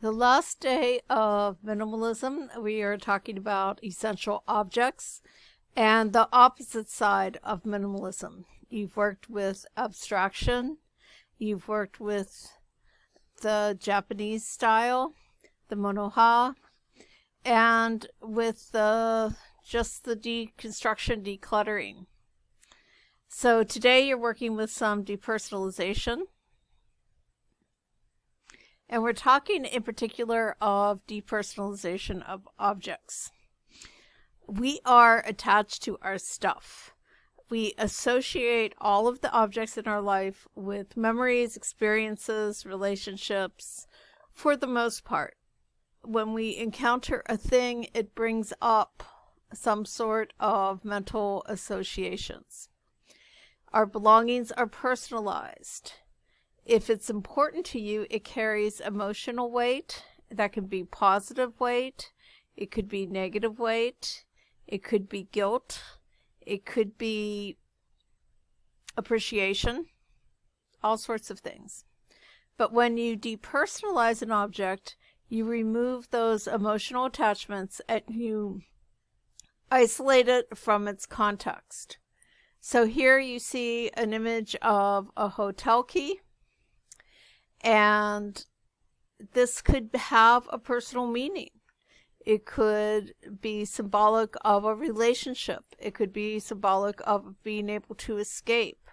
The last day of minimalism, we are talking about essential objects and the opposite side of minimalism. You've worked with abstraction, you've worked with the Japanese style, the monoha, and with just the deconstruction, decluttering. So today you're working with some depersonalization. And we're talking in particular of depersonalization of objects. We are attached to our stuff. We associate all of the objects in our life with memories, experiences, relationships, for the most part. When we encounter a thing, it brings up some sort of mental associations. Our belongings are personalized. If it's important to you, it carries emotional weight. That can be positive weight. It could be negative weight. It could be guilt. It could be appreciation. All sorts of things. But when you depersonalize an object, you remove those emotional attachments and you isolate it from its context. So here you see an image of a hotel key. And this could have a personal meaning. It could be symbolic of a relationship. It could be symbolic of being able to escape.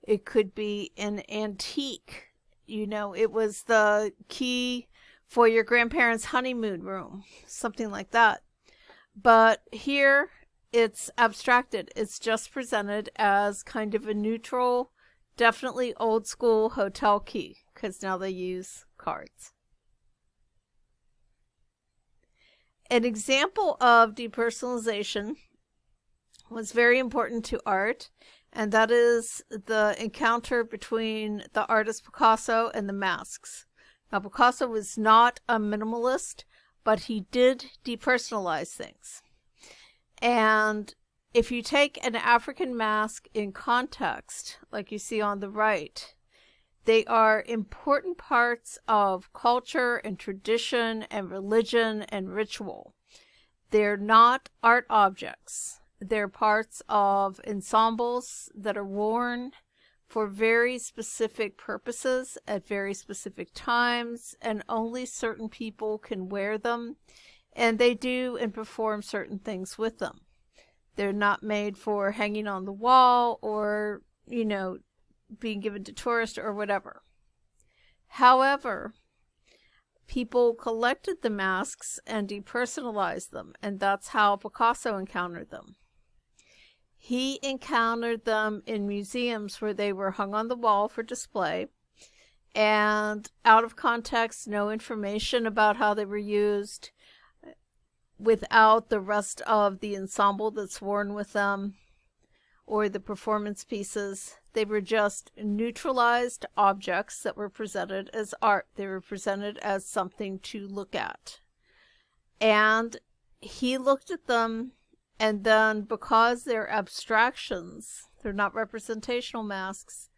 It could be an antique. You know, it was the key for your grandparents' honeymoon room, something like that. But here it's abstracted. It's just presented as kind of a neutral, definitely old school hotel key, because now they use cards. An example of depersonalization was very important to art, and that is the encounter between the artist Picasso and the masks. Now, Picasso was not a minimalist, but he did depersonalize things. And if you take an African mask in context, like you see on the right, they are important parts of culture and tradition and religion and ritual. They're not art objects. They're parts of ensembles that are worn for very specific purposes at very specific times, and only certain people can wear them, and they do and perform certain things with them. They're not made for hanging on the wall or, you know, being given to tourists or whatever. However, people collected the masks and depersonalized them, and that's how Picasso encountered them. He encountered them in museums where they were hung on the wall for display, and out of context, no information about how they were used, without the rest of the ensemble that's worn with them, or the performance pieces. They were just neutralized objects that were presented as art. They were presented as something to look at. And he looked at them, and then because they're abstractions, they're not representational masks,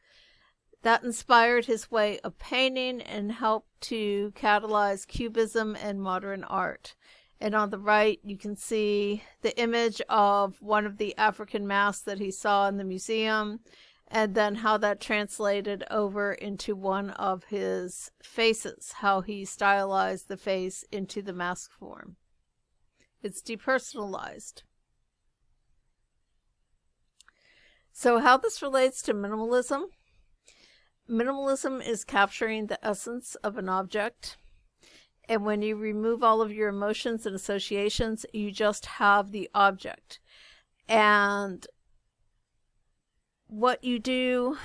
that inspired his way of painting and helped to catalyze Cubism and modern art. And on the right, you can see the image of one of the African masks that he saw in the museum, and then how that translated over into one of his faces, how he stylized the face into the mask form. It's depersonalized. So how this relates to minimalism? Minimalism is capturing the essence of an object. And when you remove all of your emotions and associations, you just have the object. And what you do,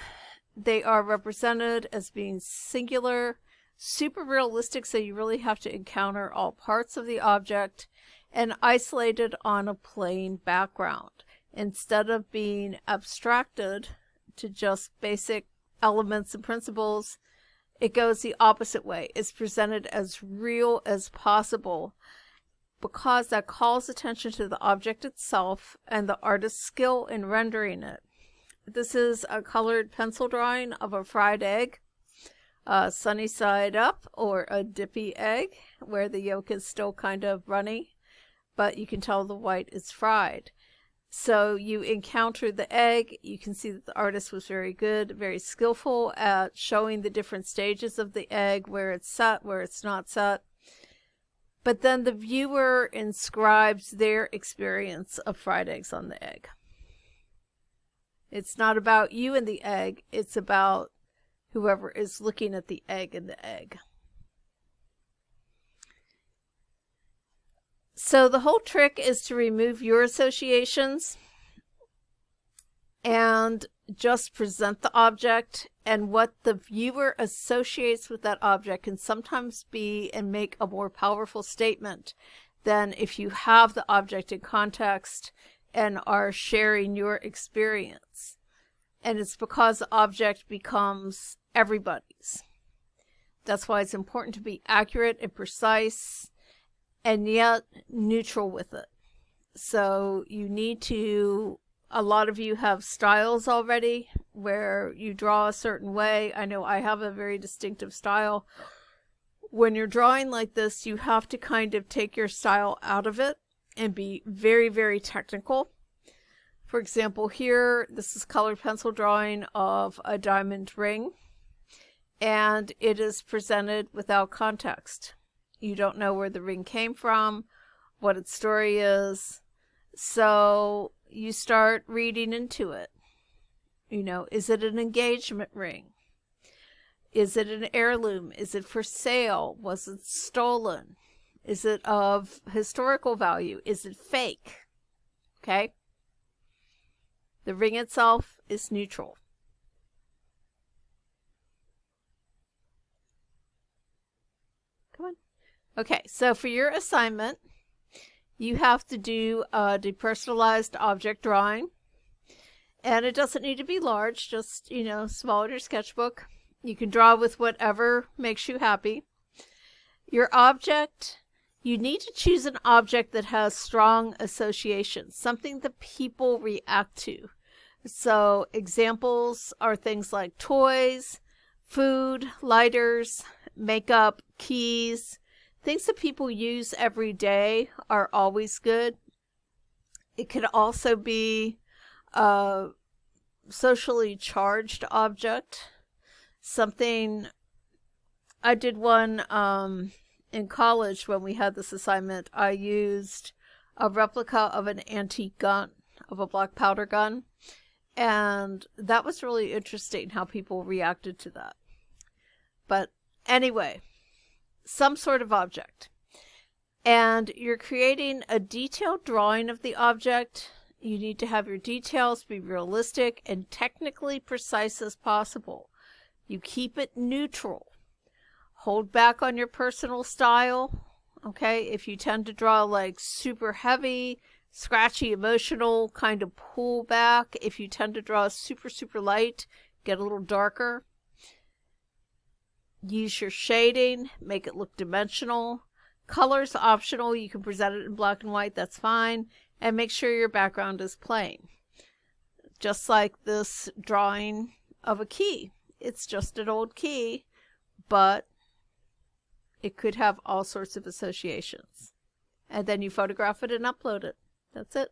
they are represented as being singular, super realistic, so you really have to encounter all parts of the object, and isolated on a plain background. Instead of being abstracted to just basic elements and principles, it goes the opposite way. It's presented as real as possible, because that calls attention to the object itself and the artist's skill in rendering it. This is a colored pencil drawing of a fried egg. sunny side up, or a dippy egg where the yolk is still kind of runny, but you can tell the white is fried. So you encounter the egg. You can see that the artist was very good, very skillful at showing the different stages of the egg, where it's set, where it's not set. But then the viewer inscribes their experience of fried eggs on the egg. It's not about you and the egg. It's about whoever is looking at the egg and the egg. So the whole trick is to remove your associations and just present the object, and what the viewer associates with that object can sometimes be and make a more powerful statement than if you have the object in context and are sharing your experience. And it's because the object becomes everybody's. That's why it's important to be accurate and precise, and yet neutral with it. So you need to, a lot of you have styles already where you draw a certain way. I know I have a very distinctive style. When you're drawing like this, you have to kind of take your style out of it and be very, very technical. For example, here, this is colored pencil drawing of a diamond ring, and it is presented without context. You don't know where the ring came from, what its story is. So you start reading into it. You know, is it an engagement ring? Is it an heirloom? Is it for sale? Was it stolen? Is it of historical value? Is it fake? Okay? The ring itself is neutral. Come on. Okay, so for your assignment, you have to do a depersonalized object drawing. And it doesn't need to be large, just, you know, small in your sketchbook. You can draw with whatever makes you happy. Your object, you need to choose an object that has strong associations, something that people react to. So examples are things like toys, food, lighters, makeup, keys. Things that people use every day are always good. It could also be a socially charged object. Something, I did one in college when we had this assignment. I used a replica of an antique gun, of a black powder gun. And that was really interesting how people reacted to that. But anyway, some sort of object. And you're creating a detailed drawing of the object. You need to have your details be realistic and technically precise as possible. You keep it neutral. Hold back on your personal style. Okay, if you tend to draw like super heavy, scratchy, emotional, kind of pull back. If you tend to draw super, super light, get a little darker. Use your shading, make it look dimensional. Color's optional. You can present it in black and white, that's fine. And make sure your background is plain. Just like this drawing of a key. It's just an old key, but it could have all sorts of associations. And then you photograph it and upload it. That's it.